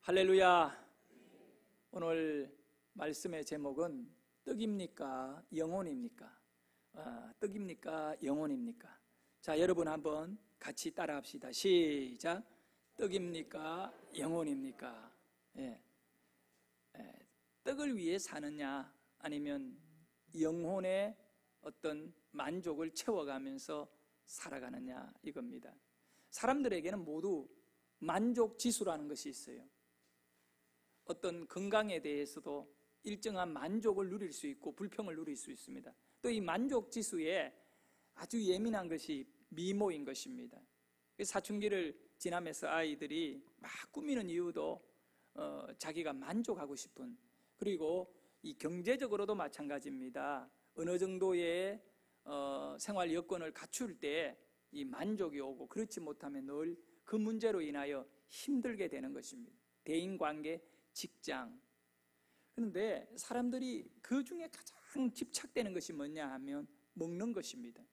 할렐루야. 오늘 말씀의 제목은 떡입니까? 영혼입니까? 떡입니까? 영혼입니까? 자, 여러분 한번 같이 따라 합시다. 시작. 떡입니까? 영혼입니까? 떡을 위해 사느냐 아니면 영혼의 어떤 만족을 채워가면서 살아가느냐 이겁니다. 사람들에게는 모두 만족 지수라는 것이 있어요. 어떤 건강에 대해서도 일정한 만족을 누릴 수 있고 불평을 누릴 수 있습니다. 또 이 만족 지수에 아주 예민한 것이 미모인 것입니다. 사춘기를 지나면서 아이들이 막 꾸미는 이유도 자기가 만족하고 싶은, 그리고 이 경제적으로도 마찬가지입니다. 어느 정도의 생활 여건을 갖출 때 이 만족이 오고, 그렇지 못하면 늘 그 문제로 인하여 힘들게 되는 것입니다. 대인관계, 직장. 그런데 사람들이 그 중에 가장 집착되는 것이 뭐냐 하면 먹는 것입니다.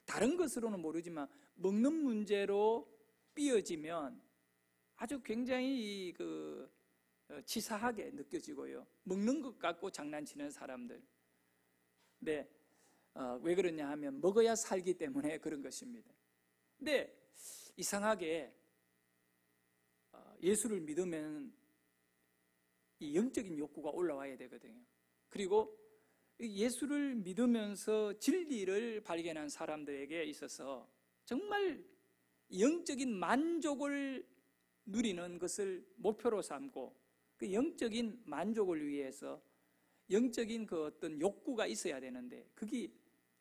다른 것으로는 모르지만 먹는 문제로 삐어지면 아주 굉장히 치사하게 느껴지고요. 먹는 것 갖고 장난치는 사람들. 네, 왜 그러냐 하면 먹어야 살기 때문에 그런 것입니다. 근데 이상하게 예수를 믿으면 이 영적인 욕구가 올라와야 되거든요. 그리고 예수를 믿으면서 진리를 발견한 사람들에게 있어서 정말 영적인 만족을 누리는 것을 목표로 삼고, 그 영적인 만족을 위해서 영적인 그 어떤 욕구가 있어야 되는데, 그게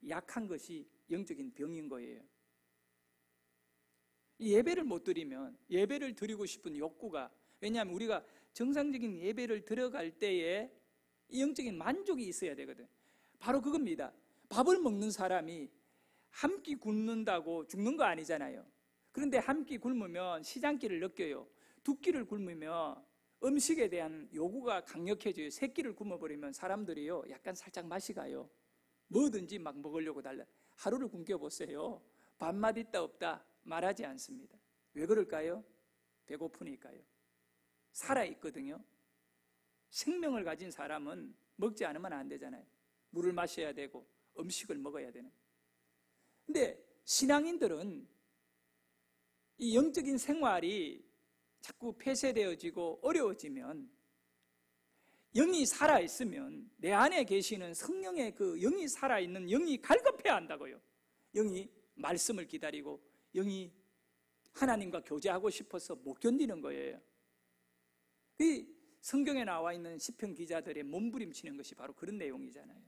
약한 것이 영적인 병인 거예요. 예배를 못 드리면 예배를 드리고 싶은 욕구가, 왜냐하면 우리가 정상적인 예배를 들어갈 때에 영적인 만족이 있어야 되거든. 바로 그겁니다. 밥을 먹는 사람이 한 끼 굶는다고 죽는 거 아니잖아요. 그런데 한 끼 굶으면 시장기를 느껴요. 두 끼를 굶으면 음식에 대한 요구가 강력해져요. 세 끼를 굶어버리면 사람들이요, 약간 살짝 맛이 가요. 뭐든지 막 먹으려고 달라. 하루를 굶겨보세요. 밥맛 있다 없다 말하지 않습니다. 왜 그럴까요? 배고프니까요. 살아있거든요. 생명을 가진 사람은 먹지 않으면 안 되잖아요. 물을 마셔야 되고 음식을 먹어야 되는. 근데 신앙인들은 이 영적인 생활이 자꾸 폐쇄되어지고 어려워지면, 영이 살아있으면 내 안에 계시는 성령의 그 영이 살아있는 영이 갈급해야 한다고요. 영이 말씀을 기다리고 영이 하나님과 교제하고 싶어서 못 견디는 거예요. 이 성경에 나와 있는 시편 기자들의 몸부림치는 것이 바로 그런 내용이잖아요.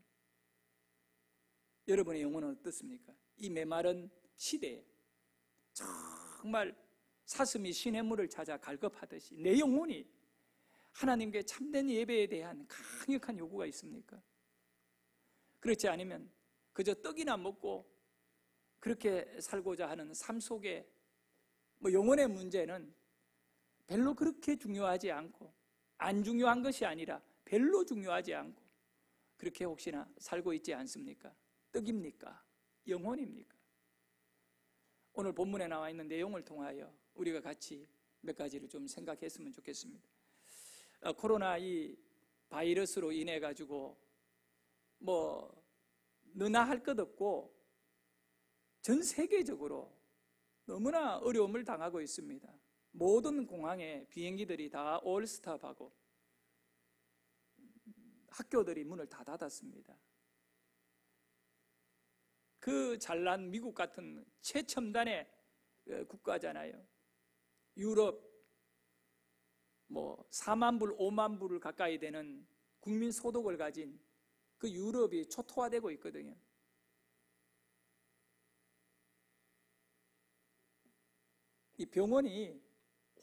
여러분의 영혼은 어떻습니까? 이 메마른 시대에 정말 사슴이 시냇물을 찾아 갈급하듯이 내 영혼이 하나님께 참된 예배에 대한 강력한 요구가 있습니까? 그렇지 않으면 그저 떡이나 먹고 그렇게 살고자 하는 삶 속에 영혼의 문제는 별로 그렇게 중요하지 않고, 안 중요한 것이 아니라 별로 중요하지 않고, 그렇게 혹시나 살고 있지 않습니까? 떡입니까? 영혼입니까? 오늘 본문에 나와 있는 내용을 통하여 우리가 같이 몇 가지를 좀 생각했으면 좋겠습니다. 코로나 이 바이러스로 인해 가지고 너나 할 것 없고 전 세계적으로 너무나 어려움을 당하고 있습니다. 모든 공항에 비행기들이 다 올스탑하고 학교들이 문을 다 닫았습니다. 그 잘난 미국 같은 최첨단의 국가잖아요. 유럽 4만 불, 5만 불을 가까이 되는 국민 소득을 가진 그 유럽이 초토화되고 있거든요. 이 병원이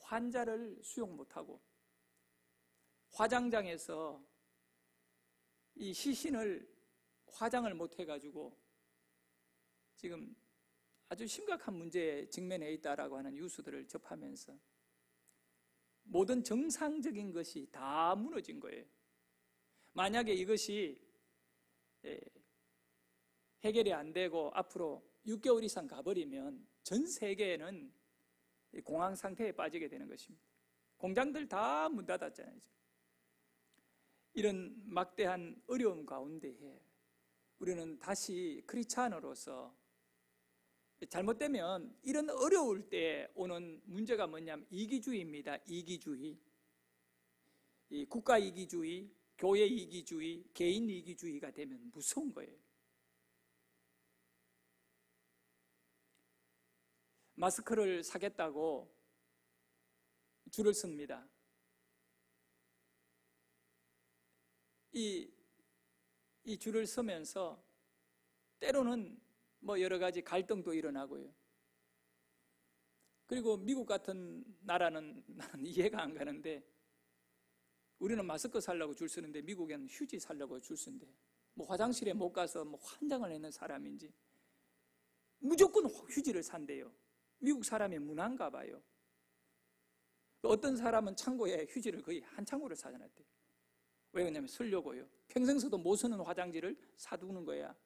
환자를 수용 못하고 화장장에서 이 시신을 화장을 못해가지고 지금 아주 심각한 문제에 직면해 있다라고 하는 뉴스들을 접하면서 모든 정상적인 것이 다 무너진 거예요. 만약에 이것이 해결이 안 되고 앞으로 6개월 이상 가버리면 전 세계에는 공황 상태에 빠지게 되는 것입니다. 공장들 다 문 닫았잖아요. 이런 막대한 어려움 가운데에 우리는 다시 크리스찬으로서 잘못되면 이런 어려울 때 오는 문제가 뭐냐면 이기주의입니다. 이기주의. 이 국가 이기주의, 교회 이기주의, 개인 이기주의가 되면 무서운 거예요. 마스크를 사겠다고 줄을 섭니다. 이 줄을 서면서 때로는 뭐 여러 가지 갈등도 일어나고요. 그리고 미국 같은 나라는 나는 이해가 안 가는데, 우리는 마스크 살려고 줄 서는데 미국에는 휴지 살려고 줄 서는데, 뭐 화장실에 못 가서 뭐 환장을 했는 사람인지 무조건 휴지를 산대요. 미국 사람이 문화인가 봐요. 어떤 사람은 창고에 휴지를 거의 한 창고를 사놔놨대요. 왜 그러냐면 쓰려고요. 평생 써도 못 쓰는 화장지를 사두는 거야.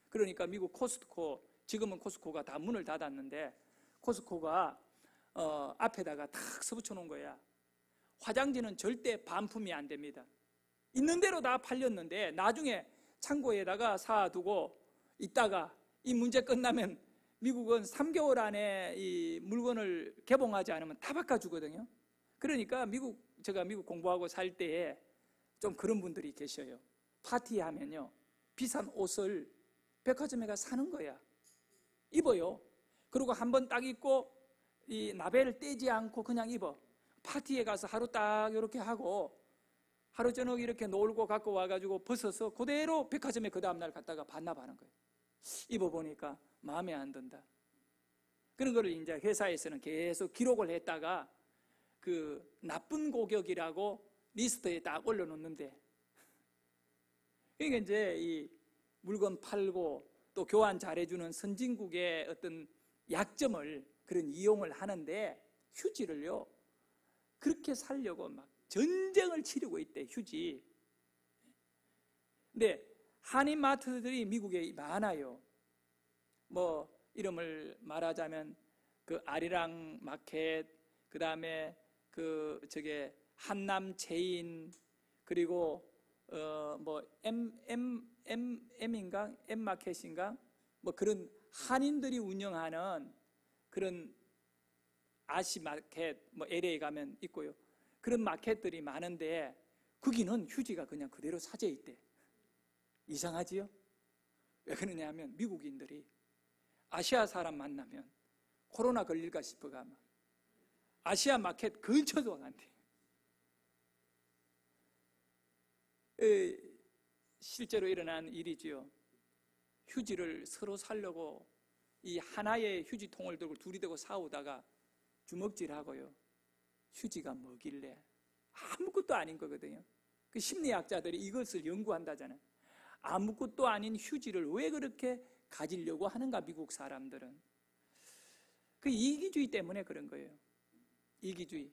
그러니까 미국 코스트코, 지금은 코스트코가 다 문을 닫았는데 코스트코가 앞에다가 탁 써붙여 놓은 거야. 화장지는 절대 반품이 안 됩니다. 있는 대로 다 팔렸는데 나중에 창고에다가 사두고 있다가 이 문제 끝나면 미국은 3개월 안에 이 물건을 개봉하지 않으면 다 바꿔주거든요. 그러니까 제가 미국 공부하고 살 때에 좀 그런 분들이 계셔요. 파티하면요, 비싼 옷을 백화점에 가서 사는 거야. 입어요. 그리고 한번 딱 입고 이 나벨을 떼지 않고 그냥 입어. 파티에 가서 하루 딱 이렇게 하고 하루 저녁 이렇게 놀고 갖고 와가지고 벗어서 그대로 백화점에 그 다음날 갔다가 반납하는 거예요. 입어보니까 마음에 안 든다. 그런 거를 이제 회사에서는 계속 기록을 했다가 그 나쁜 고객이라고 리스트에 딱 올려놓는데, 그러니까 이제 이 물건 팔고 또 교환 잘해주는 선진국의 어떤 약점을 그런 이용을 하는데, 휴지를요 그렇게 살려고 막 전쟁을 치르고 있대. 휴지. 근데 한인마트들이 미국에 많아요. 뭐 이름을 말하자면 그 아리랑 마켓, 그 다음에 그 저게 한남 체인, 그리고 뭐 M인가 M 마켓인가 뭐 그런 한인들이 운영하는 그런 아시 마켓, 뭐 LA 가면 있고요. 그런 마켓들이 많은데 거기는 휴지가 그냥 그대로 사져 있대. 이상하지요? 왜 그러냐면 미국인들이 아시아 사람 만나면 코로나 걸릴까 싶어가 아시아 마켓 근처도 안 돼. 실제로 일어난 일이지요. 휴지를 서로 사려고 이 하나의 휴지통을 들고 둘이 되고 싸우다가 주먹질하고요. 휴지가 뭐길래 아무것도 아닌 거거든요. 그 심리학자들이 이것을 연구한다잖아요. 아무것도 아닌 휴지를 왜 그렇게 가지려고 하는가, 미국 사람들은. 그 이기주의 때문에 그런 거예요. 이기주의.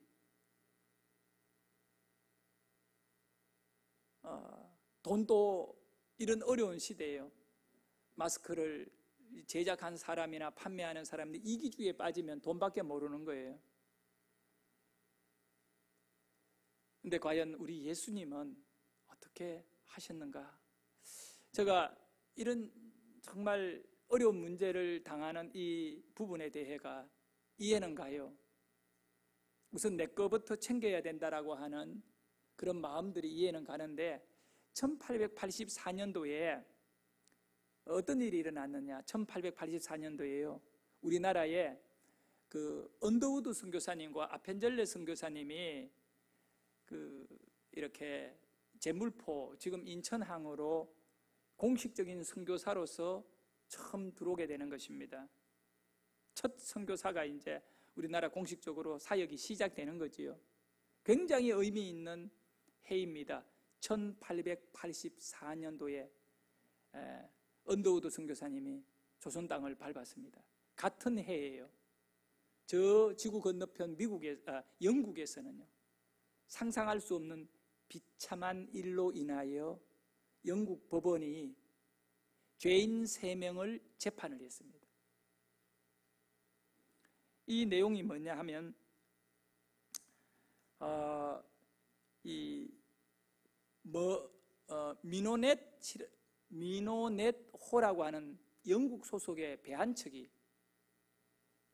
돈도 이런 어려운 시대예요. 마스크를 제작한 사람이나 판매하는 사람들이 이기주의에 빠지면 돈밖에 모르는 거예요. 근데 과연 우리 예수님은 어떻게 하셨는가? 제가 이런 정말 어려운 문제를 당하는 이 부분에 대해가 이해는 가요. 우선 내 거부터 챙겨야 된다라고 하는 그런 마음들이 이해는 가는데, 1884년도에 어떤 일이 일어났느냐? 1884년도에요. 우리나라에 그 언더우드 선교사님과 아펜젤레 선교사님이 이렇게 제물포, 지금 인천항으로 공식적인 선교사로서 처음 들어오게 되는 것입니다. 첫 선교사가 이제 우리나라 공식적으로 사역이 시작되는 거지요. 굉장히 의미 있는 해입니다. 1884년도에 언더우드 선교사님이 조선 땅을 밟았습니다. 같은 해예요. 저 지구 건너편 영국에서는요, 상상할 수 없는 비참한 일로 인하여 영국 법원이 죄인 3명을 재판을 했습니다. 이 내용이 뭐냐 하면 미노넷 호라고 하는 영국 소속의 배 한 척이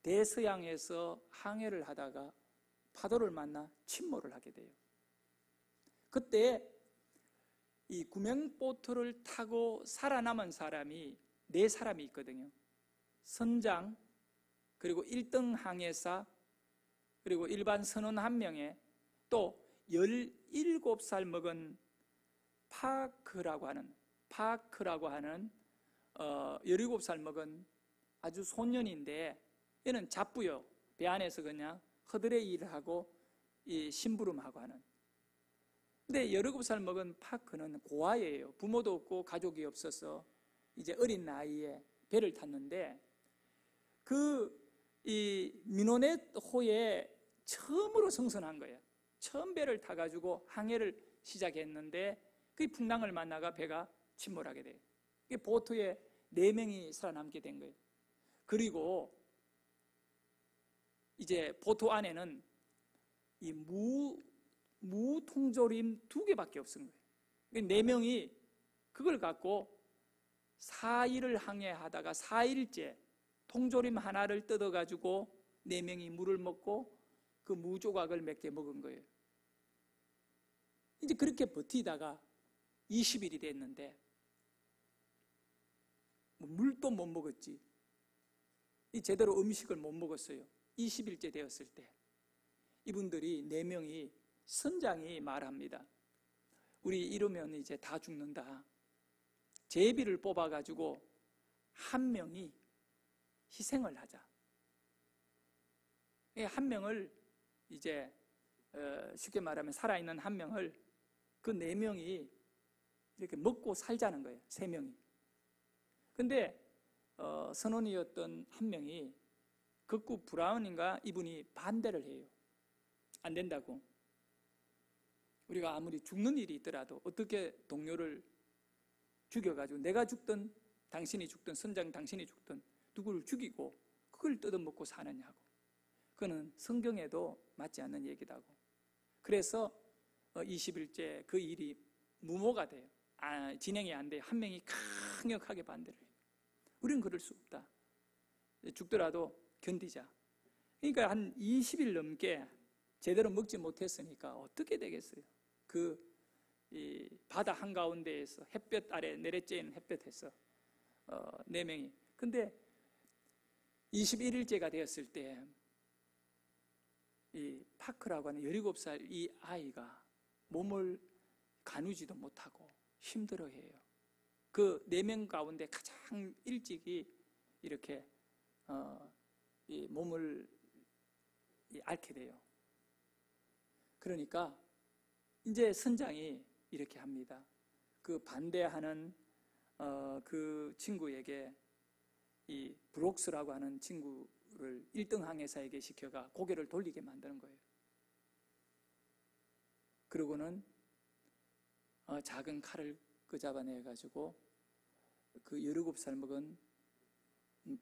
대서양에서 항해를 하다가 파도를 만나 침몰을 하게 돼요. 그때 이 구명보트를 타고 살아남은 사람이 4사람이 있거든요. 선장, 그리고 1등 항해사, 그리고 일반 선원 1명에 또 17살 먹은 파크라고 하는 17살 먹은 아주 소년인데, 얘는 잡부요. 배 안에서 그냥 허드렛 일을 하고 이 심부름하고 하는. 근데 17살 먹은 파크는 고아예요. 부모도 없고 가족이 없어서 이제 어린 나이에 배를 탔는데, 이 미노넷 호에 처음으로 승선한 거예요. 처음 배를 타가지고 항해를 시작했는데 그 풍랑을 만나가 배가 침몰하게 돼요. 보트에 4명이 살아남게 된 거예요. 그리고 이제 보트 안에는 이 무통조림 2개밖에 없은 거예요. 4명이 그걸 갖고 4일을 항해하다가 4일째 통조림 하나를 뜯어가지고 4명이 물을 먹고 그 무조각을 몇 개 먹은 거예요. 이제 그렇게 버티다가 20일이 됐는데 물도 못 먹었지. 제대로 음식을 못 먹었어요. 20일째 되었을 때 이분들이 4명이 선장이 말합니다. 우리 이러면 이제 다 죽는다. 제비를 뽑아가지고 1명이 희생을 하자. 1명을 이제 쉽게 말하면 살아있는 1명을 그 4명이 이렇게 먹고 살자는 거예요. 3명이. 근데 선원이었던 1명이 극구 브라운인가 이분이 반대를 해요. 안 된다고. 우리가 아무리 죽는 일이 있더라도 어떻게 동료를 죽여가지고 내가 죽든 당신이 죽든 선장 당신이 죽든 누구를 죽이고 그걸 뜯어먹고 사느냐고. 그거는 성경에도 맞지 않는 얘기다고. 그래서 20일째 그 일이 무모가 돼요. 진행이 안 돼요. 1명이 강력하게 반대를 해요. 우리는 그럴 수 없다. 죽더라도 견디자. 그러니까 한 20일 넘게 제대로 먹지 못했으니까 어떻게 되겠어요? 이 바다 한가운데에서 햇볕 아래 내려쬐는 햇볕에서 4명이. 근데 21일째가 되었을 때 이 파크라고 하는 17살 이 아이가 몸을 가누지도 못하고 힘들어해요. 그 4명 가운데 가장 일찍이 이렇게 이 몸을 앓게 돼요. 그러니까 이제 선장이 이렇게 합니다. 그 반대하는 그 친구에게 이 브록스라고 하는 친구를 1등 항해사에게 시켜가 고개를 돌리게 만드는 거예요. 그러고는 작은 칼을 잡아내가지고 그 17살 먹은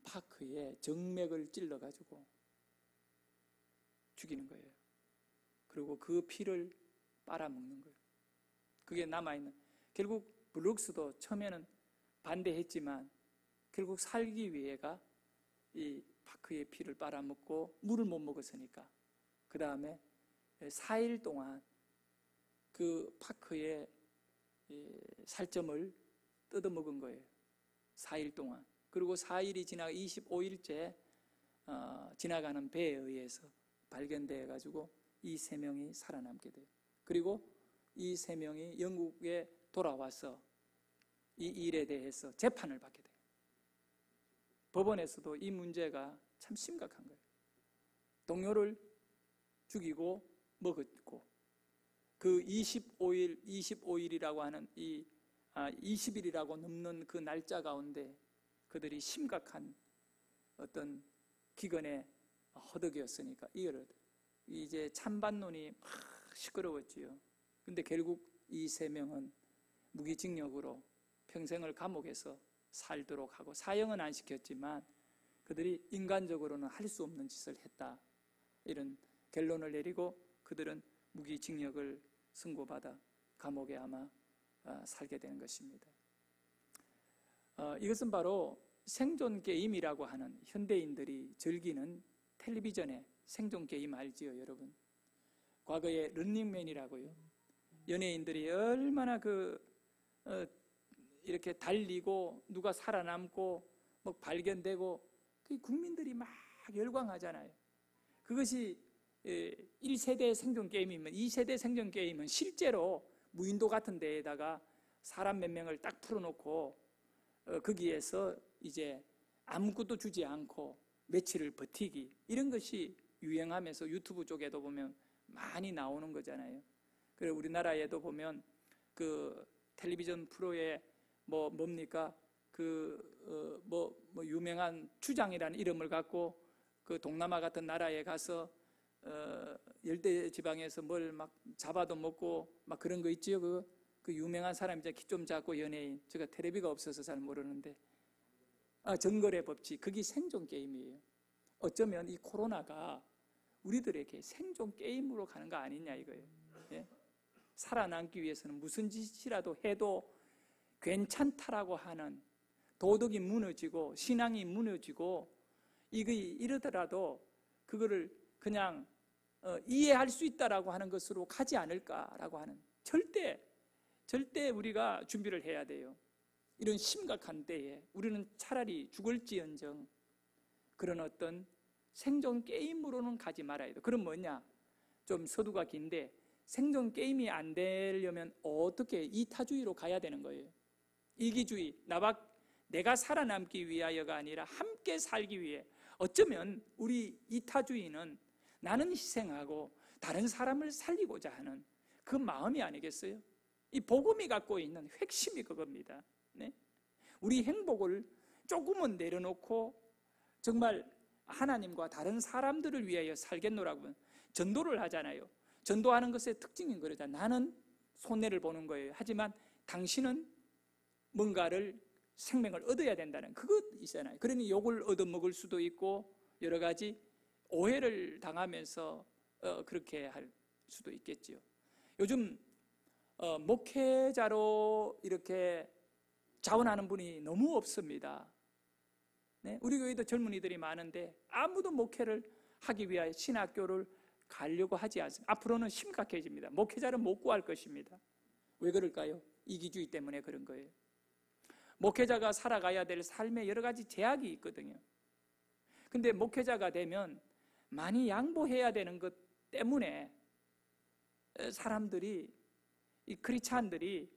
파크의 정맥을 찔러가지고 죽이는 거예요. 그리고 그 피를 빨아먹는 거예요. 그게 남아있는. 결국 브룩스도 처음에는 반대했지만 결국 살기 위해가 이 파크의 피를 빨아먹고 물을 못 먹었으니까 그 다음에 4일 동안 그 파크의 살점을 뜯어먹은 거예요. 4일 동안. 그리고 4일이 지나가 25일째 지나가는 배에 의해서 발견되어 가지고 이 3명이 살아남게 돼요. 그리고 이 3명이 영국에 돌아와서 이 일에 대해서 재판을 받게 돼요. 법원에서도 이 문제가 참 심각한 거예요. 동료를 죽이고 먹었고 그 25일이라고 하는 이 20일이라고 넘는 그 날짜 가운데 그들이 심각한 어떤 기근에 허덕이었으니까 이제 찬반론이 막 시끄러웠지요. 근데 결국 이 3명은 무기징역으로 평생을 감옥에서 살도록 하고 사형은 안 시켰지만 그들이 인간적으로는 할 수 없는 짓을 했다. 이런 결론을 내리고 그들은 무기징역을 선고받아 감옥에 아마 살게 되는 것입니다. 이것은 바로 생존 게임이라고 하는 현대인들이 즐기는 텔레비전의 생존 게임 알지요, 여러분? 과거에 런닝맨이라고요. 연예인들이 얼마나 이렇게 달리고 누가 살아남고 뭐 발견되고 국민들이 막 열광하잖아요. 그것이 1세대 생존 게임이면 2세대 생존 게임은 실제로 무인도 같은 데에다가 사람 몇 명을 딱 풀어놓고 거기에서 이제 아무것도 주지 않고 며칠을 버티기, 이런 것이 유행하면서 유튜브 쪽에도 보면 많이 나오는 거잖아요. 그리고 우리나라에도 보면 그 텔레비전 프로에 뭡니까? 유명한 추장이라는 이름을 갖고 그 동남아 같은 나라에 가서 열대 지방에서 뭘 막 잡아도 먹고 막 그런 거 있지요. 그 유명한 사람이죠. 키 좀 작고 연예인. 제가 텔레비가 없어서 잘 모르는데. 정글의 법칙. 그게 생존 게임이에요. 어쩌면 이 코로나가 우리들에게 생존 게임으로 가는 거 아니냐 이거예요. 예? 살아남기 위해서는 무슨 짓이라도 해도 괜찮다라고 하는 도덕이 무너지고 신앙이 무너지고 이러더라도 그거를 그냥 이해할 수 있다라고 하는 것으로 가지 않을까라고 하는, 절대 우리가 준비를 해야 돼요. 이런 심각한 때에 우리는 차라리 죽을지언정 그런 어떤 생존 게임으로는 가지 말아야 돼요. 그럼 뭐냐? 좀 서두가 긴데 생존 게임이 안 되려면 어떻게 이타주의로 가야 되는 거예요. 이기주의, 내가 살아남기 위하여가 아니라 함께 살기 위해. 어쩌면 우리 이타주의는 나는 희생하고 다른 사람을 살리고자 하는 그 마음이 아니겠어요? 이 복음이 갖고 있는 핵심이 그겁니다. 네? 우리 행복을 조금은 내려놓고 정말 하나님과 다른 사람들을 위하여 살겠노라고 전도를 하잖아요. 전도하는 것의 특징인 거죠. 나는 손해를 보는 거예요. 하지만 당신은 뭔가를 생명을 얻어야 된다는 그것 있잖아요. 그러니 욕을 얻어먹을 수도 있고 여러 가지 오해를 당하면서 그렇게 할 수도 있겠지요. 요즘 목회자로 이렇게 자원하는 분이 너무 없습니다. 네? 우리 교회도 젊은이들이 많은데 아무도 목회를 하기 위하여 신학교를 가려고 하지 않습니다. 앞으로는 심각해집니다. 목회자를 못 구할 것입니다. 왜 그럴까요? 이기주의 때문에 그런 거예요. 목회자가 살아가야 될 삶에 여러 가지 제약이 있거든요. 근데 목회자가 되면 많이 양보해야 되는 것 때문에 사람들이, 이 크리스찬들이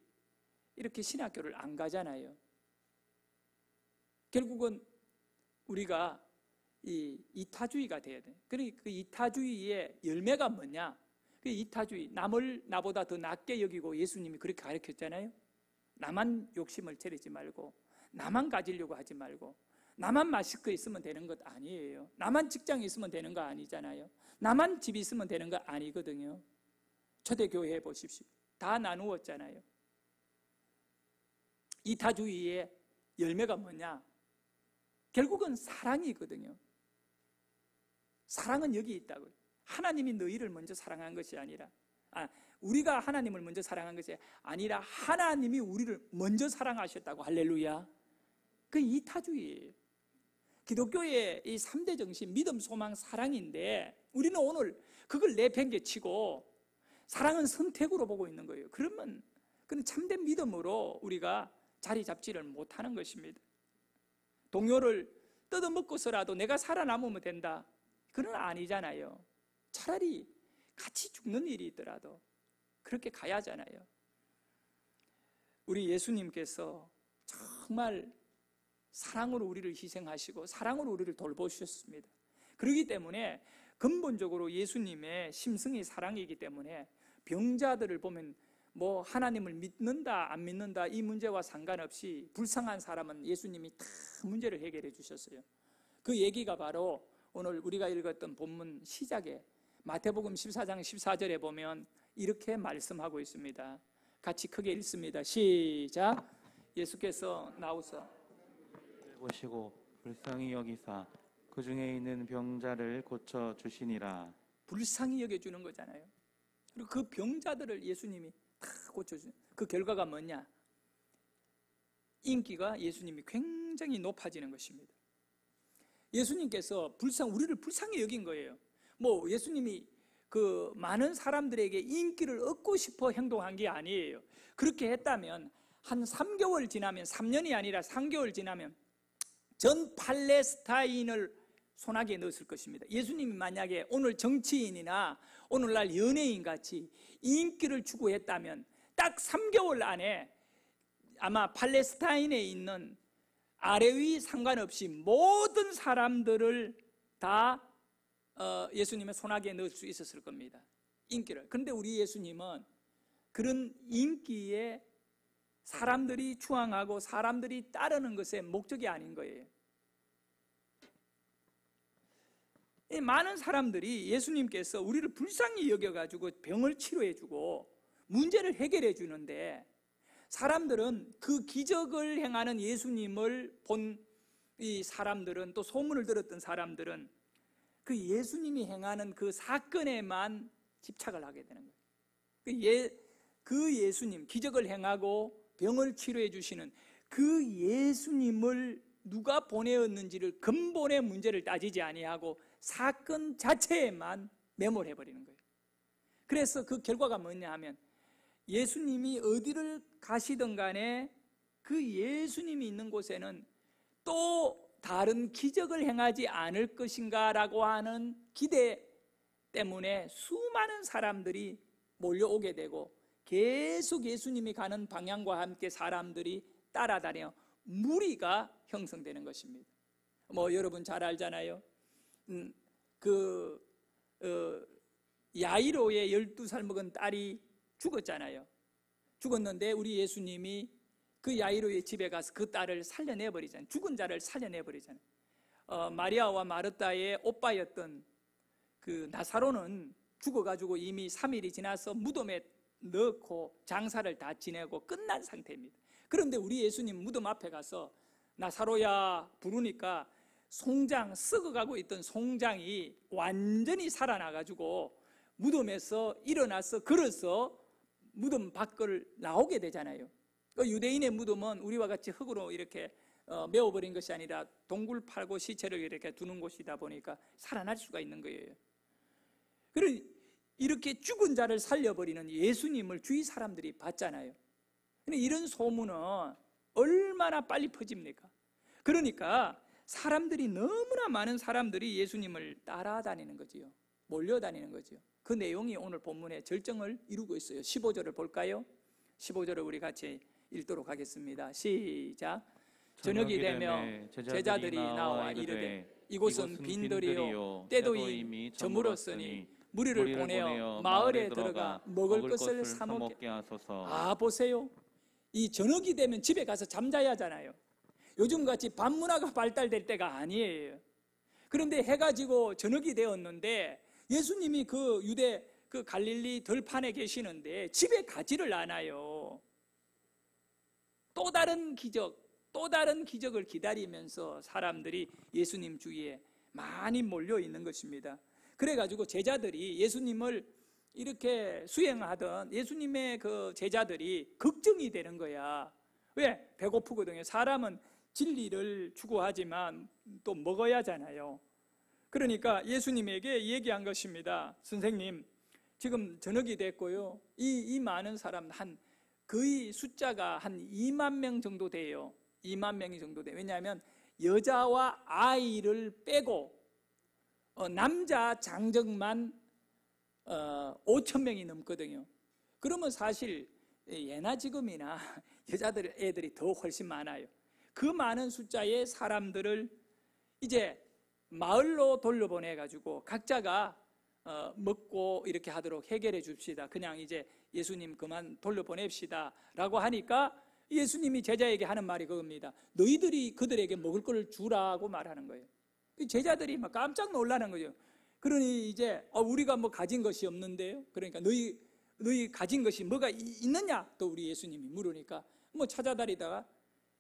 이렇게 신학교를 안 가잖아요. 결국은 우리가 이 이타주의가 돼야 돼. 그러니까 그 이타주의의 열매가 뭐냐? 그 이타주의, 남을 나보다 더 낫게 여기고 예수님이 그렇게 가르쳤잖아요. 나만 욕심을 차리지 말고, 나만 가지려고 하지 말고, 나만 마스크 있으면 되는 것 아니에요. 나만 직장이 있으면 되는 거 아니잖아요. 나만 집이 있으면 되는 거 아니거든요. 초대교회 보십시오. 다 나누었잖아요. 이타주의의 열매가 뭐냐? 결국은 사랑이거든요. 사랑은 여기 있다고요. 하나님이 너희를 먼저 사랑한 것이 아니라, 우리가 하나님을 먼저 사랑한 것이 아니라 하나님이 우리를 먼저 사랑하셨다고. 할렐루야. 그 이타주의예요. 기독교의 이 3대 정신, 믿음, 소망, 사랑인데 우리는 오늘 그걸 내팽개치고 사랑은 선택으로 보고 있는 거예요. 그러면 그건 참된 믿음으로 우리가 자리 잡지를 못하는 것입니다. 동료를 뜯어먹고서라도 내가 살아남으면 된다, 그건 아니잖아요. 차라리 같이 죽는 일이 있더라도 그렇게 가야 하잖아요. 우리 예수님께서 정말 사랑으로 우리를 희생하시고 사랑으로 우리를 돌보셨습니다. 그렇기 때문에 근본적으로 예수님의 심성이 사랑이기 때문에 병자들을 보면 하나님을 믿는다 안 믿는다 이 문제와 상관없이 불쌍한 사람은 예수님이 다 문제를 해결해 주셨어요. 그 얘기가 바로 오늘 우리가 읽었던 본문 시작에 마태복음 14장 14절에 보면 이렇게 말씀하고 있습니다. 같이 크게 읽습니다. 시작. 예수께서 나오사 보시고 불쌍히 여기사 그 중에 있는 병자를 고쳐 주시니라. 불쌍히 여겨주는 거잖아요. 그리고 그 병자들을 예수님이 다 고쳐주는 그 결과가 뭐냐? 인기가 예수님이 굉장히 높아지는 것입니다. 예수님께서 우리를 불쌍히 여긴 거예요. 뭐 예수님이 그 많은 사람들에게 인기를 얻고 싶어 행동한 게 아니에요. 그렇게 했다면 한 3개월 지나면, 3년이 아니라 3개월 지나면 전 팔레스타인을 손아귀에 넣었을 것입니다. 예수님이 만약에 오늘 정치인이나 오늘날 연예인 같이 인기를 추구했다면 딱 3개월 안에 아마 팔레스타인에 있는 아래 위 상관없이 모든 사람들을 다 예수님의 손아귀에 넣을 수 있었을 겁니다. 인기를. 그런데 우리 예수님은 그런 인기에 사람들이 추앙하고 사람들이 따르는 것의 목적이 아닌 거예요. 많은 사람들이 예수님께서 우리를 불쌍히 여겨가지고 병을 치료해주고 문제를 해결해 주는데, 사람들은 그 기적을 행하는 예수님을 본 이 사람들은, 또 소문을 들었던 사람들은 그 예수님이 행하는 그 사건에만 집착을 하게 되는 거예요. 그 예수님, 기적을 행하고 병을 치료해 주시는 그 예수님을 누가 보내었는지를 근본의 문제를 따지지 아니하고 사건 자체에만 매몰 해버리는 거예요. 그래서 그 결과가 뭐냐 하면, 예수님이 어디를 가시든 간에 그 예수님이 있는 곳에는 또 다른 기적을 행하지 않을 것인가 라고 하는 기대 때문에 수많은 사람들이 몰려오게 되고, 계속 예수님이 가는 방향과 함께 사람들이 따라다녀 무리가 형성되는 것입니다. 뭐 여러분 잘 알잖아요. 야이로의 12살 먹은 딸이 죽었잖아요. 죽었는데 우리 예수님이 그 야이로의 집에 가서 그 딸을 살려내버리잖아요. 죽은 자를 살려내버리잖아요. 마리아와 마르다의 오빠였던 그 나사로는 죽어가지고 이미 3일이 지나서 무덤에 넣고 장사를 다 지내고 끝난 상태입니다. 그런데 우리 예수님 무덤 앞에 가서 나사로야 부르니까 썩어가고 있던 송장이 완전히 살아나가지고 무덤에서 일어나서 걸어서 무덤 밖을 나오게 되잖아요. 유대인의 무덤은 우리와 같이 흙으로 이렇게 메워버린 것이 아니라 동굴 팔고 시체를 이렇게 두는 곳이다 보니까 살아날 수가 있는 거예요. 그리고 이렇게 죽은 자를 살려버리는 예수님을 주위 사람들이 봤잖아요. 근데 이런 소문은 얼마나 빨리 퍼집니까? 그러니까 사람들이, 너무나 많은 사람들이 예수님을 따라다니는 거지요. 몰려다니는 거지요. 그 내용이 오늘 본문의 절정을 이루고 있어요. 15절을 볼까요? 15절을 우리 같이 읽도록 하겠습니다. 시작. 저녁이 되며 제자들이 나와 이르되 이곳은 빈들이요 때도 이미 저물었으니 무리를 보내어 마을에 들어가 먹을 것을 사 먹게 하소서. 보세요. 이 저녁이 되면 집에 가서 잠자야 하잖아요. 요즘같이 밤 문화가 발달될 때가 아니에요. 그런데 해가 지고 저녁이 되었는데 예수님이 그 유대 그 갈릴리 들판에 계시는데 집에 가지를 않아요. 또 다른 기적을 기다리면서 사람들이 예수님 주위에 많이 몰려 있는 것입니다. 그래가지고 제자들이 예수님을 이렇게 수행하던 예수님의 그 제자들이 걱정이 되는 거야. 왜? 배고프거든요. 사람은 진리를 추구하지만 또 먹어야 하잖아요. 그러니까 예수님에게 얘기한 것입니다. 선생님, 지금 저녁이 됐고요. 이 많은 사람, 거의 숫자가 한 2만 명 정도 돼요. 2만 명이 정도 돼요. 왜냐하면 여자와 아이를 빼고 남자 장정만 5천 명이 넘거든요. 그러면 사실 예나 지금이나 애들이 더 훨씬 많아요. 그 많은 숫자의 사람들을 이제 마을로 돌려보내가지고 각자가 먹고 이렇게 하도록 해결해 줍시다. 그냥 이제 예수님 그만 돌려보냅시다 라고 하니까 예수님이 제자에게 하는 말이 그겁니다. 너희들이 그들에게 먹을 걸 주라고 말하는 거예요. 제자들이 막 깜짝 놀라는 거죠. 그러니 이제 우리가 뭐 가진 것이 없는데요. 그러니까 너희 가진 것이 뭐가 있느냐? 또 우리 예수님이 물으니까 뭐 찾아다니다가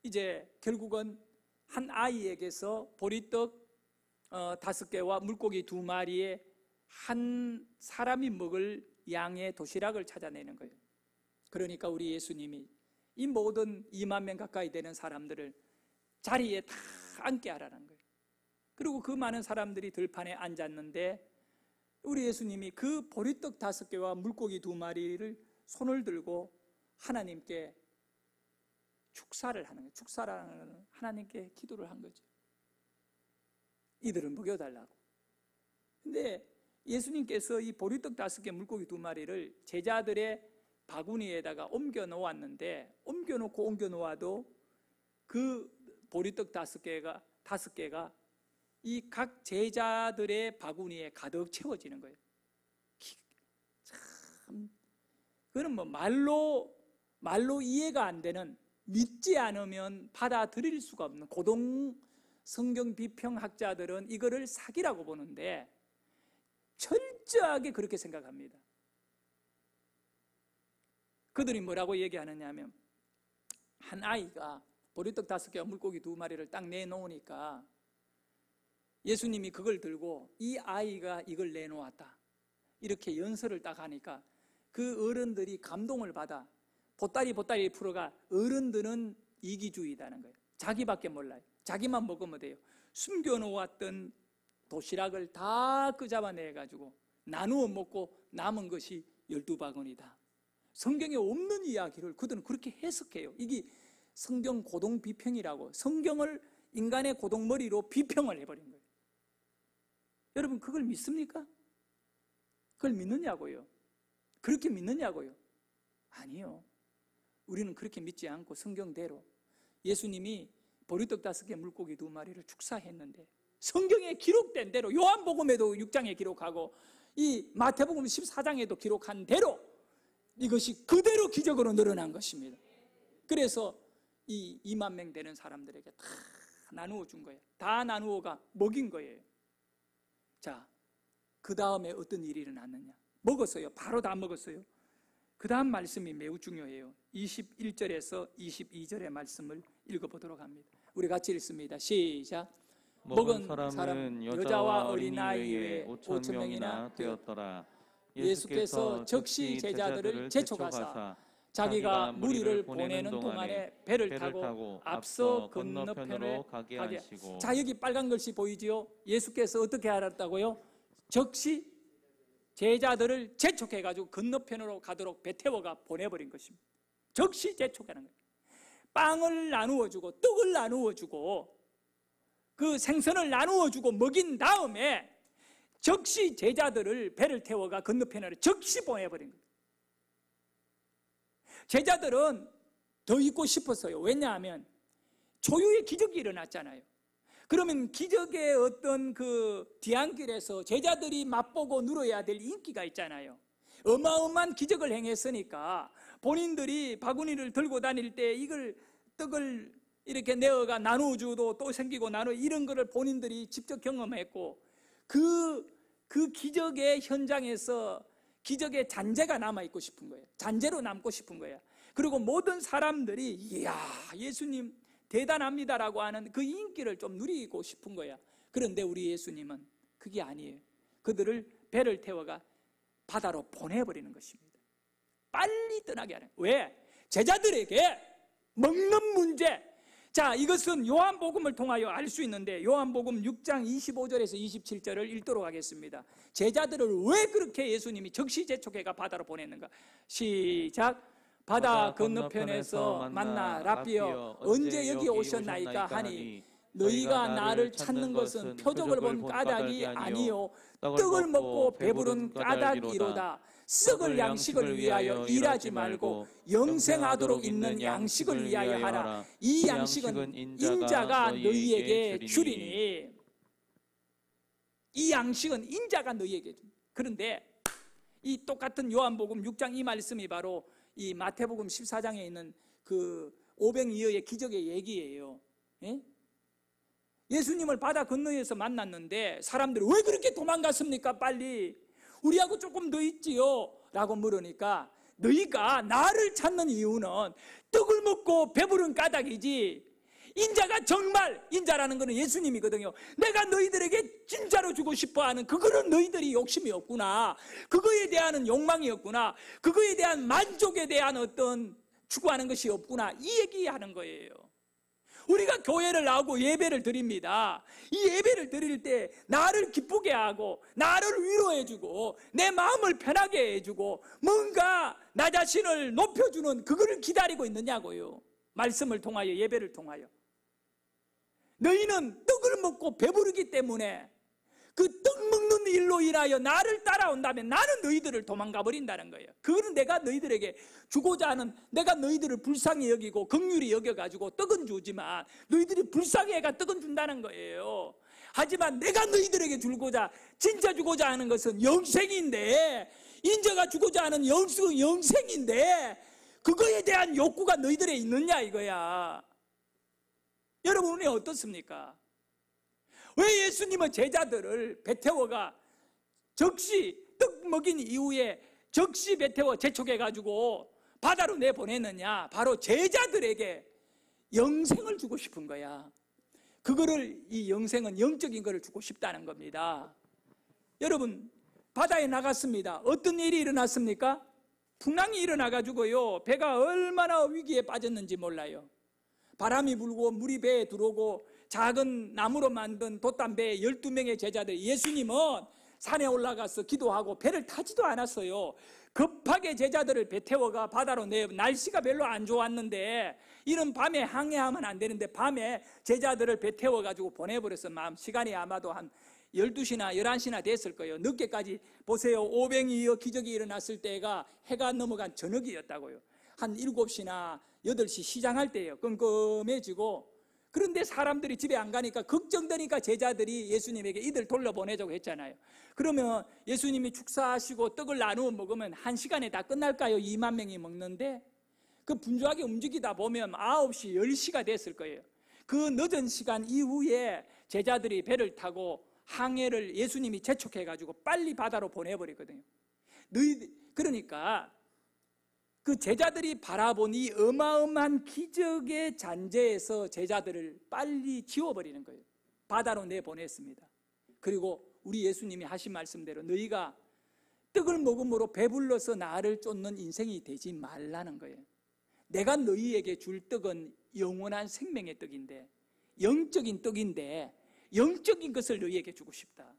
이제 결국은 한 아이에게서 보리떡 5개와 물고기 2마리에 한 사람이 먹을 양의 도시락을 찾아내는 거예요. 그러니까 우리 예수님이 이 모든 2만 명 가까이 되는 사람들을 자리에 다 앉게 하라는 거예요. 그리고 그 많은 사람들이 들판에 앉았는데 우리 예수님이 그 보리떡 5개와 물고기 2마리를 손을 들고 하나님께 축사를 하는 거예요. 축사라는 하나님께 기도를 한 거죠. 이들을 먹여달라고. 근데 예수님께서 이 보리떡 5개, 물고기 2마리를 제자들의 바구니에다가 옮겨 놓았는데, 옮겨 놓아도 그 보리떡 5개가 이 각 제자들의 바구니에 가득 채워지는 거예요. 참, 그거는 뭐 말로 이해가 안 되는, 믿지 않으면 받아들일 수가 없는, 고등 성경 비평학자들은 이거를 사기라고 보는데 철저하게 그렇게 생각합니다. 그들이 뭐라고 얘기하느냐 하면, 한 아이가 보리떡 5개와 물고기 2마리를 딱 내놓으니까 예수님이 그걸 들고 이 아이가 이걸 내놓았다, 이렇게 연설을 딱 하니까 그 어른들이 감동을 받아 보따리 풀어가, 어른들은 이기주의다는 거예요. 자기밖에 몰라요. 자기만 먹으면 돼요. 숨겨놓았던 도시락을 다 끄잡아내가지고 나누어 먹고 남은 것이 12바구니다. 성경에 없는 이야기를 그들은 그렇게 해석해요. 이게 성경 고동 비평이라고, 성경을 인간의 고동머리로 비평을 해버린 거예요. 여러분, 그걸 믿습니까? 그걸 믿느냐고요? 그렇게 믿느냐고요? 아니요. 우리는 그렇게 믿지 않고 성경대로 예수님이 보리떡 5개, 물고기 2마리를 축사했는데 성경에 기록된 대로, 요한복음에도 6장에 기록하고 이 마태복음 14장에도 기록한 대로 이것이 그대로 기적으로 늘어난 것입니다. 그래서 이 2만 명 되는 사람들에게 다 나누어 준 거예요. 다 나누어가 먹인 거예요. 자, 그 다음에 어떤 일이 일어났느냐? 먹었어요. 바로 다 먹었어요. 그 다음 말씀이 매우 중요해요. 21절에서 22절의 말씀을 읽어보도록 합니다. 우리 같이 읽습니다. 시작. 먹은 사람은 여자와 어린아이 외에 5천 명이나 되었더라. 예수께서 즉시 제자들을 재촉하사 자기가 무리를 보내는 동안에 배를 타고 앞서 건너편으로 가게 하시고. 자, 여기 빨간 글씨 보이지요? 예수께서 어떻게 하셨다고요? 즉시 제자들을 재촉해가지고 건너편으로 가도록 배 태워가 보내버린 것입니다. 즉시 재촉하는 거예요. 빵을 나누어주고 떡을 나누어주고 그 생선을 나누어주고 먹인 다음에 즉시 제자들을 배를 태워가 건너편으로 즉시 보내버린 거예요. 제자들은 더 있고 싶었어요. 왜냐하면 초유의 기적이 일어났잖아요. 그러면 기적의 어떤 그 뒤안길에서 제자들이 맛보고 누려야 될 인기가 있잖아요. 어마어마한 기적을 행했으니까 본인들이 바구니를 들고 다닐 때 이걸 떡을 이렇게 내어가 나누어주도 또 생기고 이런 거를 본인들이 직접 경험했고 그 기적의 현장에서 기적의 잔재가 남아있고 싶은 거예요. 잔재로 남고 싶은 거예요. 그리고 모든 사람들이 이야, 예수님 대단합니다라고 하는 그 인기를 좀 누리고 싶은 거야. 그런데 우리 예수님은 그게 아니에요. 그들을 배를 태워가 바다로 보내버리는 것입니다. 빨리 떠나게 하는. 왜? 제자들에게 먹는 문제. 자, 이것은 요한복음을 통하여 알 수 있는데 요한복음 6장 25절에서 27절을 읽도록 하겠습니다. 제자들을 왜 그렇게 예수님이 즉시 재촉해가 바다로 보냈는가? 시작. 바다 건너편에서 만나 랍비여 언제 여기 오셨나이까 하니 너희가 나를 찾는 것은 표적을 본 까닭이 아니요 떡을 먹고 배부른 까닭이로다. 썩을 양식을 위하여 일하지 말고 영생하도록 있는 양식을 위하여 하라. 이 양식은 인자가 너희에게 주리니. 이 양식은 인자가 너희에게 주리니. 그런데 이 똑같은 요한복음 6장 이 말씀이 바로 이 마태복음 14장에 있는 그 오병이어의 기적의 얘기예요. 예? 예수님을 바다 건너에서 만났는데 사람들이 왜 그렇게 도망갔습니까? 빨리 우리하고 조금 더 있지요 라고 물으니까 너희가 나를 찾는 이유는 떡을 먹고 배부른 까닭이지 인자가 정말 인자라는 것은 예수님이거든요. 내가 너희들에게 진짜로 주고 싶어하는 그거는 너희들이 욕심이 없구나, 그거에 대한 욕망이 없구나, 그거에 대한 만족에 대한 어떤 추구하는 것이 없구나, 이 얘기하는 거예요. 우리가 교회를 나오고 예배를 드립니다. 이 예배를 드릴 때 나를 기쁘게 하고 나를 위로해주고 내 마음을 편하게 해주고 뭔가 나 자신을 높여주는 그거를 기다리고 있느냐고요. 말씀을 통하여, 예배를 통하여. 너희는 떡을 먹고 배부르기 때문에 그 떡 먹는 일로 인하여 나를 따라온다면 나는 너희들을 도망가 버린다는 거예요. 그거는 내가 너희들에게 주고자 하는, 내가 너희들을 불쌍히 여기고 긍휼히 여겨가지고 떡은 주지만 너희들이 불쌍히 해가 떡은 준다는 거예요. 하지만 내가 너희들에게 진짜 주고자 하는 것은 영생인데, 인자가 주고자 하는 영생인데 그거에 대한 욕구가 너희들에 있느냐 이거야. 여러분은 어떻습니까? 왜 예수님은 제자들을 배태워가 적시 떡 먹인 이후에 적시 배태워 재촉해가지고 바다로 내보내느냐? 바로 제자들에게 영생을 주고 싶은 거야. 그거를, 이 영생은 영적인 거를 주고 싶다는 겁니다. 여러분, 바다에 나갔습니다. 어떤 일이 일어났습니까? 풍랑이 일어나가지고요, 배가 얼마나 위기에 빠졌는지 몰라요. 바람이 불고 물이 배에 들어오고 작은 나무로 만든 돛담배에 12명의 제자들, 예수님은 산에 올라가서 기도하고 배를 타지도 않았어요. 급하게 제자들을 배 태워가 바다로 날씨가 별로 안 좋았는데, 이런 밤에 항해하면 안 되는데 밤에 제자들을 배 태워가지고 보내버렸어. 시간이 아마도 한 12시나 11시나 됐을 거예요. 늦게까지 보세요. 오병이어 기적이 일어났을 때가 해가 넘어간 저녁이었다고요. 한 7시나 8시 시장할 때예요. 끔끔해지고. 그런데 사람들이 집에 안 가니까 걱정되니까 제자들이 예수님에게 이들 돌려보내자고 했잖아요. 그러면 예수님이 축사하시고 떡을 나누어 먹으면 1시간에 다 끝날까요? 2만 명이 먹는데 그 분주하게 움직이다 보면 9시, 10시가 됐을 거예요. 그 늦은 시간 이후에 제자들이 배를 타고 항해를 예수님이 재촉해가지고 빨리 바다로 보내버리거든요. 그러니까 그 제자들이 바라본 이 어마어마한 기적의 잔재에서 제자들을 빨리 지워버리는 거예요. 바다로 내보냈습니다. 그리고 우리 예수님이 하신 말씀대로 너희가 떡을 먹음으로 배불러서 나를 쫓는 인생이 되지 말라는 거예요. 내가 너희에게 줄 떡은 영원한 생명의 떡인데, 영적인 떡인데 영적인 것을 너희에게 주고 싶다.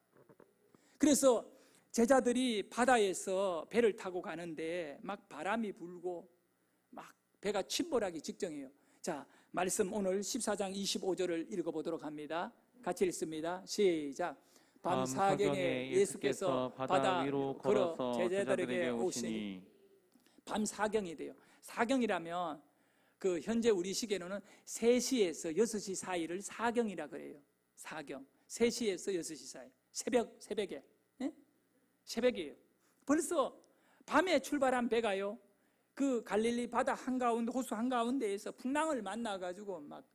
그래서 제자들이 바다에서 배를 타고 가는데 막 바람이 불고 막 배가 침몰하기 직전이에요. 자, 말씀 오늘 14장 25절을 읽어보도록 합니다. 같이 읽습니다. 시작. 밤 사경에 예수께서 바다 위로 걸어 제자들에게 오시니. 밤 사경이 돼요. 사경이라면 그 현재 우리 시계로는 3시에서 6시 사이를 사경이라 그래요. 사경. 3시에서 6시 사이. 새벽에. 새벽이에요. 벌써 밤에 출발한 배가요, 그 갈릴리 바다 한가운데, 호수 한가운데에서 풍랑을 만나가지고 막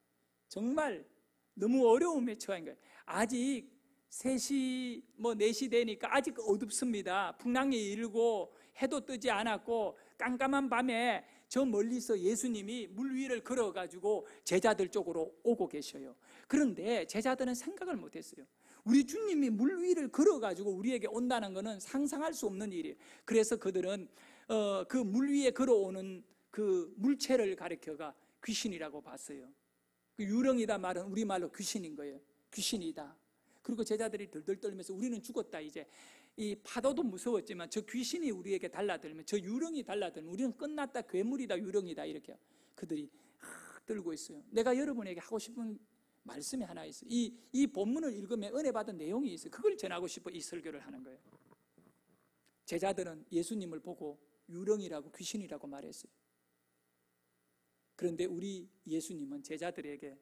정말 너무 어려움에 처한 거예요. 아직 3시, 4시 되니까 아직 어둡습니다. 풍랑이 일고 해도 뜨지 않았고 깜깜한 밤에 저 멀리서 예수님이 물 위를 걸어가지고 제자들 쪽으로 오고 계셔요. 그런데 제자들은 생각을 못했어요. 우리 주님이 물 위를 걸어가지고 우리에게 온다는 것은 상상할 수 없는 일이에요. 그래서 그들은 그 물 위에 걸어오는 그 물체를 가리켜가 귀신이라고 봤어요. 그 유령이다 말은 우리말로 귀신인 거예요. 귀신이다. 그리고 제자들이 덜덜 떨면서 우리는 죽었다 이제. 이 파도도 무서웠지만 저 귀신이 우리에게 달라들면, 저 유령이 달라들면 우리는 끝났다, 괴물이다, 유령이다, 이렇게 그들이 들고 있어요. 내가 여러분에게 하고 싶은 말씀이 하나 있어요. 이 본문을 읽으면 은혜 받은 내용이 있어요. 그걸 전하고 싶어 이 설교를 하는 거예요. 제자들은 예수님을 보고 유령이라고 귀신이라고 말했어요. 그런데 우리 예수님은 제자들에게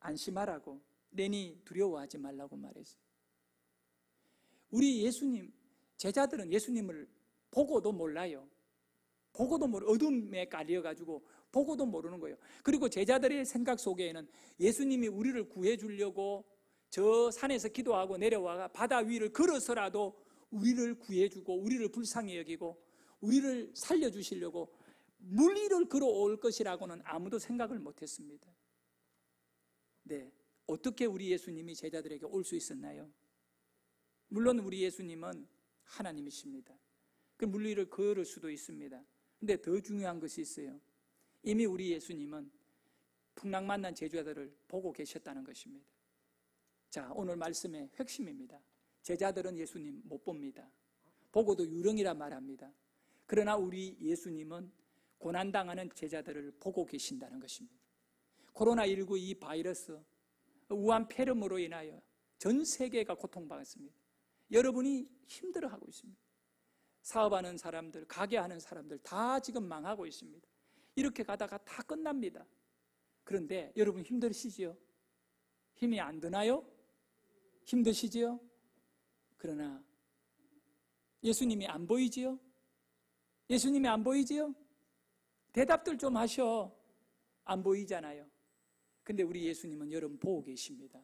안심하라고, 내니 두려워하지 말라고 말했어요. 우리 예수님, 제자들은 예수님을 보고도 몰라요. 보고도 어둠에 깔려가지고 보고도 모르는 거예요. 그리고 제자들의 생각 속에는 예수님이 우리를 구해주려고 저 산에서 기도하고 내려와 바다 위를 걸어서라도 우리를 구해주고 우리를 불쌍히 여기고 우리를 살려주시려고 물 위를 걸어올 것이라고는 아무도 생각을 못했습니다. 네, 어떻게 우리 예수님이 제자들에게 올 수 있었나요? 물론 우리 예수님은 하나님이십니다. 그 물리를 걸을 수도 있습니다. 근데 더 중요한 것이 있어요. 이미 우리 예수님은 풍랑만난 제자들을 보고 계셨다는 것입니다. 자, 오늘 말씀의 핵심입니다. 제자들은 예수님 못 봅니다. 보고도 유령이라 말합니다. 그러나 우리 예수님은 고난당하는 제자들을 보고 계신다는 것입니다. 코로나19 이 바이러스, 우한 폐렴으로 인하여 전 세계가 고통받았습니다. 여러분이 힘들어하고 있습니다. 사업하는 사람들, 가게하는 사람들 다 지금 망하고 있습니다. 이렇게 가다가 다 끝납니다. 그런데 여러분 힘드시지요? 힘이 안 드나요? 힘드시지요? 그러나 예수님이 안 보이지요? 예수님이 안 보이지요? 대답들 좀 하셔. 안 보이잖아요. 근데 우리 예수님은 여러분 보고 계십니다.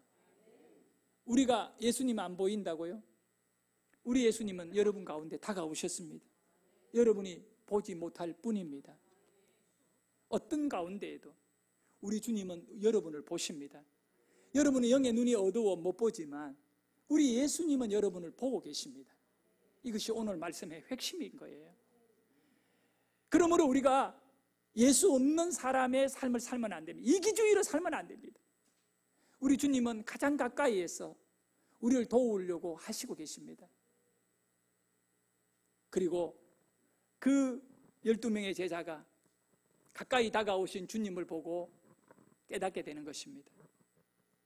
우리가 예수님 안 보인다고요? 우리 예수님은 여러분 가운데 다가오셨습니다. 여러분이 보지 못할 뿐입니다. 어떤 가운데에도 우리 주님은 여러분을 보십니다. 여러분의 영의 눈이 어두워 못 보지만 우리 예수님은 여러분을 보고 계십니다. 이것이 오늘 말씀의 핵심인 거예요. 그러므로 우리가 예수 없는 사람의 삶을 살면 안 됩니다. 이기주의로 살면 안 됩니다. 우리 주님은 가장 가까이에서 우리를 도우려고 하시고 계십니다. 그리고 그 12명의 제자가 가까이 다가오신 주님을 보고 깨닫게 되는 것입니다.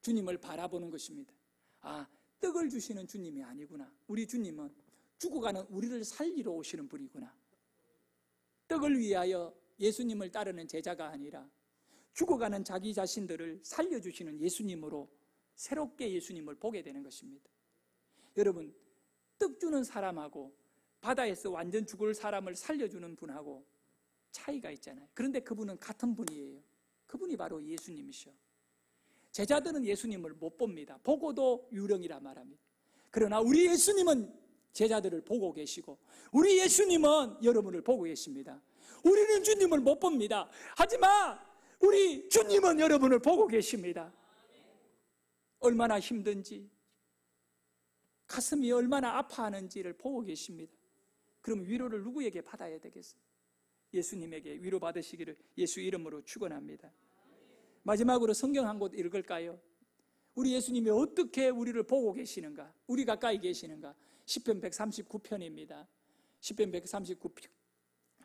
주님을 바라보는 것입니다. 아, 떡을 주시는 주님이 아니구나. 우리 주님은 죽어가는 우리를 살리러 오시는 분이구나. 떡을 위하여 예수님을 따르는 제자가 아니라 죽어가는 자기 자신들을 살려주시는 예수님으로 새롭게 예수님을 보게 되는 것입니다. 여러분, 떡 주는 사람하고 바다에서 완전 죽을 사람을 살려주는 분하고 차이가 있잖아요. 그런데 그분은 같은 분이에요. 그분이 바로 예수님이셔. 제자들은 예수님을 못 봅니다. 보고도 유령이라 말합니다. 그러나 우리 예수님은 제자들을 보고 계시고 우리 예수님은 여러분을 보고 계십니다. 우리는 주님을 못 봅니다. 하지만 우리 주님은 여러분을 보고 계십니다. 얼마나 힘든지, 가슴이 얼마나 아파하는지를 보고 계십니다. 그럼 위로를 누구에게 받아야 되겠어요? 예수님에게 위로받으시기를 예수 이름으로 축원합니다. 마지막으로 성경 한 곳 읽을까요? 우리 예수님이 어떻게 우리를 보고 계시는가, 우리 가까이 계시는가. 시편 139편입니다. 시편 139편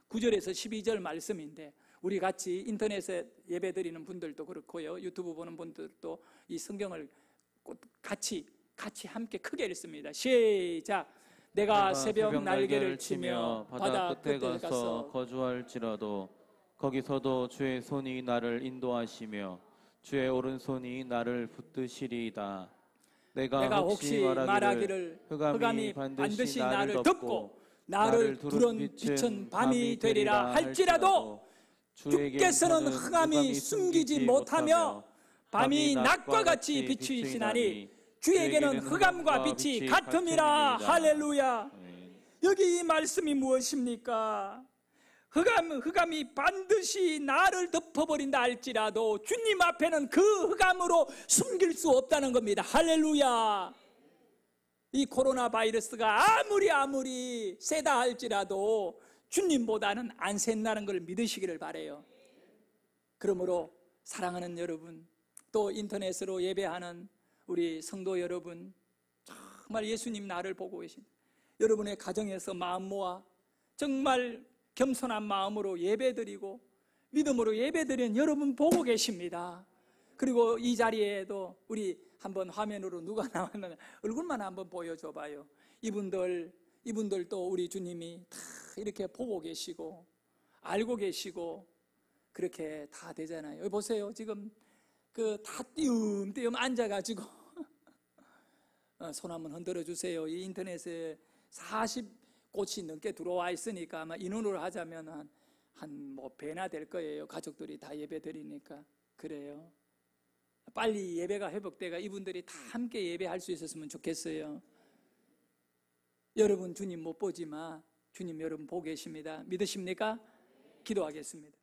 9절에서 12절 말씀인데 우리 같이 인터넷에 예배 드리는 분들도 그렇고요, 유튜브 보는 분들도 이 성경을 같이 함께 크게 읽습니다. 시작. 내가 새벽 날개를 치며 바다 끝에 가서 거주할지라도 거기서도 주의 손이 나를 인도하시며 주의 오른손이 나를 붙드시리이다. 내가 혹시 말하기를 흑암이 반드시 나를 덮고 나를 두른 빛은 밤이 되리라 할지라도 주께서는 흑암이 숨기지 못하며 밤이 낮과 같이 비추시나니 주에게는 흑암과 빛이 같음이라. 할렐루야. 여기 이 말씀이 무엇입니까? 흑암이 반드시 나를 덮어버린다 할지라도 주님 앞에는 그 흑암으로 숨길 수 없다는 겁니다. 할렐루야. 이 코로나 바이러스가 아무리 세다 할지라도 주님보다는 안 샌다는 걸 믿으시기를 바라요. 그러므로 사랑하는 여러분, 또 인터넷으로 예배하는 우리 성도 여러분, 정말 예수님 나를 보고 계십니다. 여러분의 가정에서 마음 모아 정말 겸손한 마음으로 예배드리고 믿음으로 예배드리는 여러분 보고 계십니다. 그리고 이 자리에도 우리 한번 화면으로 누가 나왔나 얼굴만 한번 보여줘 봐요. 이분들도 우리 주님이 다 이렇게 보고 계시고 알고 계시고 그렇게 다 되잖아요. 여기 보세요. 지금 다 띄엄띄엄 앉아가지고 손 한번 흔들어 주세요. 이 인터넷에 40곳이 넘게 들어와 있으니까 아마 인원으로 하자면 한 배나 될 거예요. 가족들이 다 예배 드리니까. 그래요. 빨리 예배가 회복돼가 이분들이 다 함께 예배할 수 있었으면 좋겠어요. 여러분 주님 못 보지만 주님 여러분 보고 계십니다. 믿으십니까? 기도하겠습니다.